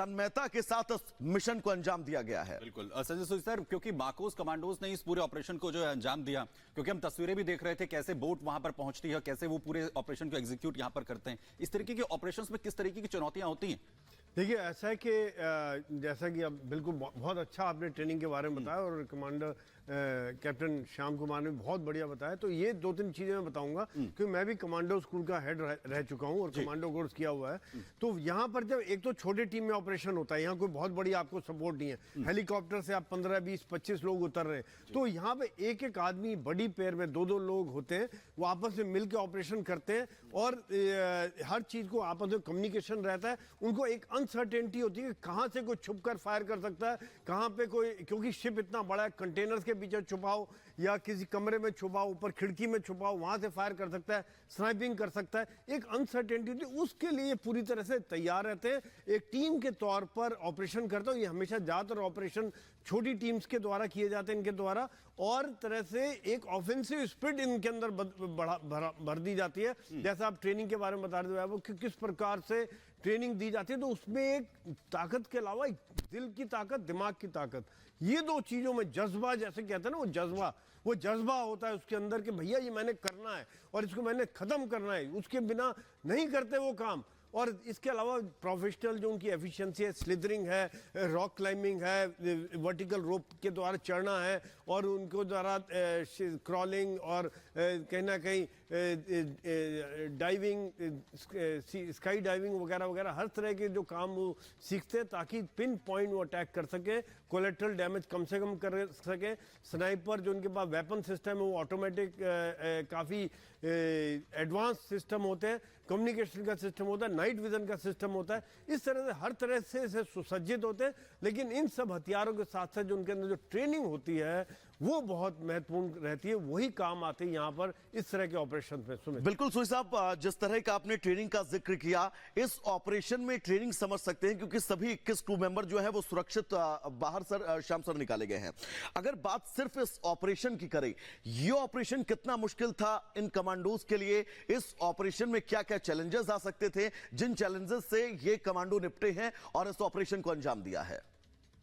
तन्मयता के साथ इस मिशन को अंजाम दिया गया है। बिल्कुल संजय सूद सर, क्योंकि माकोस कमांडोज ने इस पूरे ऑपरेशन को जो है अंजाम दिया, क्योंकि हम तस्वीरें भी देख रहे थे कैसे बोट वहां पर पहुंचती है, कैसे वो पूरे ऑपरेशन को एग्जीक्यूट यहां पर करते हैं। इस तरीके के ऑपरेशंस में किस तरीके की चुनौतियां होती हैं? देखिए, ऐसा है कि जैसा कि अब बिल्कुल बहुत अच्छा आपने ट्रेनिंग के बारे में बताया और कमांडर कैप्टन श्याम कुमार ने बहुत बढ़िया बताया। तो ये दो तीन चीज़ें मैं बताऊंगा क्योंकि मैं भी कमांडो स्कूल का हेड रह चुका हूं और कमांडो कोर्स किया हुआ है। तो यहाँ पर जब एक तो छोटे टीम में ऑपरेशन होता है, यहाँ कोई बहुत बड़ी आपको सपोर्ट नहीं है, हेलीकॉप्टर से आप 15, 20, 25 लोग उतर रहे हैं, तो यहाँ पे एक एक आदमी बड़ी पेयर में दो लोग होते हैं, वो आपस में मिल के ऑपरेशन करते हैं और हर चीज़ को आपस में कम्युनिकेशन रहता है। उनको एक अनसर्टेनिटी होती है कि कहाँ से कोई छुप कर फायर कर सकता है, कहाँ पे कोई, क्योंकि शिप इतना बड़ा है, कंटेनर्स के पीछे छुपाओ या किसी कमरे में छुपाओ, ऊपर खिड़की में छुपाओ, वहां से फायर कर सकता है, स्नाइपिंग कर सकता है। एक अनसर्टेनिटी, उसके लिए पूरी तरह से तैयार रहते हैं। एक टीम के तौर पर ऑपरेशन करता हूं, ये हमेशा ज्यादातर ऑपरेशन छोटी टीम्स के द्वारा किए जाते हैं, इनके द्वारा, और तरह से एक ऑफेंसिव स्पिरिट इनके अंदर भर दी जाती है। जैसा आप ट्रेनिंग के बारे में बता रहे हो कि किस प्रकार से ट्रेनिंग दी जाती है, तो उसमें एक ताकत के अलावा एक दिल की ताकत, दिमाग की ताकत, ये दो चीजों में जज्बा, जैसे कहते हैं ना, वो जज्बा होता है उसके अंदर कि भैया ये मैंने करना है और इसको मैंने खत्म करना है, उसके बिना नहीं करते वो काम। और इसके अलावा प्रोफेशनल जो उनकी एफिशिएंसी है, स्लिदरिंग है, रॉक क्लाइंबिंग है, वर्टिकल रोप के द्वारा चढ़ना है, और उनको द्वारा क्रॉलिंग और कहीं ना कहीं डाइविंग, स्काई डाइविंग वगैरह वगैरह, हर तरह के जो काम वो सीखते हैं ताकि पिन पॉइंट वो अटैक कर सके, कोलेट्रल डैमेज कम से कम कर सके। स्नाइपर जो उनके पास वेपन सिस्टम है वो ऑटोमेटिक काफ़ी एडवांस सिस्टम होते हैं, कम्युनिकेशन का सिस्टम होता है, नाइट विजन का सिस्टम होता है, इस तरह से हर तरह से सुसज्जित होते हैं। लेकिन इन सब हथियारों के साथ साथ जो उनके अंदर जो ट्रेनिंग होती है वो बहुत महत्वपूर्ण रहती है, वही काम आती है यहाँ पर इस तरह के ऑपरेशन में। बिल्कुल सुई साहब, जिस तरह का आपने ट्रेनिंग का जिक्र किया, इस ऑपरेशन में ट्रेनिंग समझ सकते हैं क्योंकि सभी 21 क्रू मेंबर जो है वो सुरक्षित बाहर श्याम सर निकाले गए हैं। अगर बात सिर्फ इस ऑपरेशन की करें, ये ऑपरेशन कितना मुश्किल था इन कमांडोज के लिए, इस ऑपरेशन में क्या क्या चैलेंजेस आ सकते थे, जिन चैलेंजेस से ये कमांडो निपटे हैं और इस ऑपरेशन को अंजाम दिया है?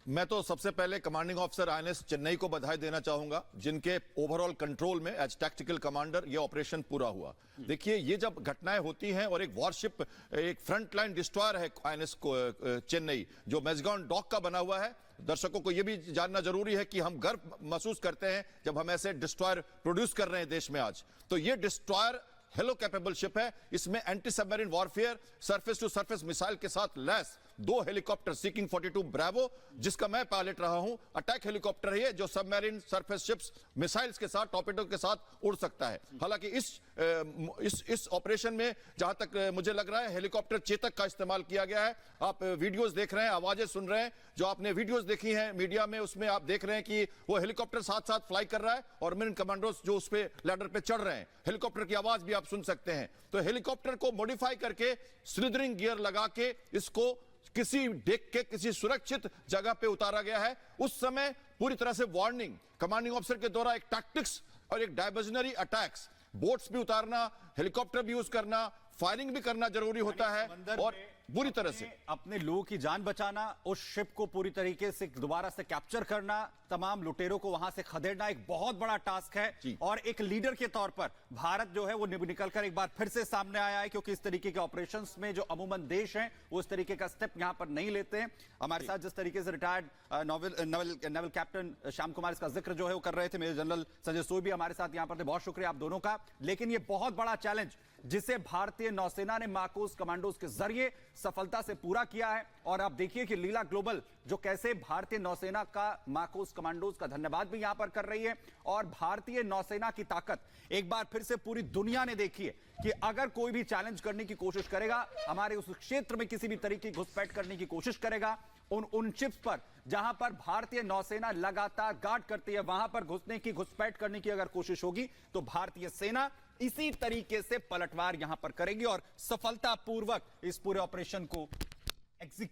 मैं तो सबसे पहले कमांडिंग ऑफिसर आईएनएस चेन्नई को बधाई देना चाहूंगा, जिनके ओवरऑल कंट्रोल में एज टैक्टिकल कमांडर ये ऑपरेशन पूरा हुआ। देखिए, ये जब घटनाएं होती हैं और एक वॉरशिप, एक फ्रंट लाइन डिस्ट्रॉयर है आईएनएस चेन्नई, जो मेजगान डॉक का बना हुआ है। दर्शकों को यह भी जानना जरूरी है कि हम गर्व महसूस करते हैं जब हम ऐसे डिस्ट्रॉयर प्रोड्यूस कर रहे हैं देश में आज। तो ये डिस्ट्रॉयर हेलो कैपेबल शिप है, इसमें anti submarine warfare, surface to surface missile के साथ लैस 2 हेलीकॉप्टर सीकिंग 42 ब्रावो, जिसका मैं पायलट रहा हूं, अटैक हेलीकॉप्टर है जो सबमरीन सरफेस शिप्स मिसाइल्स के साथ, टॉर्पेडो के साथ उड़ सकता है। हालांकि इस ऑपरेशन में जहां तक मुझे लग रहा है हेलीकॉप्टर चेतक का इस्तेमाल किया गया है। आप वीडियोस देख रहे हैं, आवाजें सुन रहे हैं, जो आपने वीडियोस देखी हैं मीडिया में, उसमें आप देख रहे हैं कि वो हेलीकॉप्टर साथ साथ फ्लाई कर रहा है और मिलिट्री कमांडोज जो उस पे लैडर पे चढ़ रहे हैं, हेलीकॉप्टर की आवाज भी आप सुन सकते हैं। तो हेलीकॉप्टर को मॉडिफाई करके स्लिदरिंग गियर लगा के इसको किसी डेक के किसी सुरक्षित जगह पे उतारा गया है। उस समय पूरी तरह से वार्निंग कमांडिंग ऑफिसर के द्वारा एक टैक्टिक्स और एक डाइवर्जनरी अटैक्स, बोट्स भी उतारना, हेलीकॉप्टर भी यूज करना, फायरिंग भी करना जरूरी होता है और बुरी तरह से अपने लोगों की जान बचाना, उस शिप को पूरी तरीके से दोबारा से कैप्चर करना, तमाम लुटेरों को वहां से खदेड़ना एक बहुत बड़ा टास्क है। और एक लीडर के तौर पर भारत जो है वो निकलकर एक बार फिर से सामने आया है, क्योंकि इस तरीके के ऑपरेशंस में जो अमूमन देश हैं वो इस तरीके का स्टेप यहां पर नहीं लेते हैं। हमारे साथ जिस तरीके से retired naval captain Shyam Kumar इसका जिक्र जो है वो कर रहे थे, मेजर जनरल संजय सूद भी हमारे साथ यहां पर थे, बहुत शुक्रिया आप दोनों का। लेकिन ये बहुत बड़ा चैलेंज जिसे भारतीय नौसेना ने माकोस कमांडोज के जरिए सफलता से पूरा किया है। और आप देखिए कि लीला ग्लोबल जो कैसे भारतीय नौसेना का माकोस कमांडोज का धन्यवाद भी यहां पर कर रही है, और भारतीय नौसेना की ताकत एक बार फिर से पूरी दुनिया ने देखी है कि अगर कोई भी चैलेंज करने की कोशिश करेगा, हमारे उस क्षेत्र में किसी भी तरीके की घुसपैठ करने की कोशिश करेगा, उन चिप्स पर जहां पर भारतीय नौसेना लगातार गार्ड करती है, वहां पर घुसपैठ करने की अगर कोशिश होगी तो भारतीय सेना इसी तरीके से पलटवार यहां पर करेगी और सफलतापूर्वक इस पूरे ऑपरेशन को एग्जीक्यूट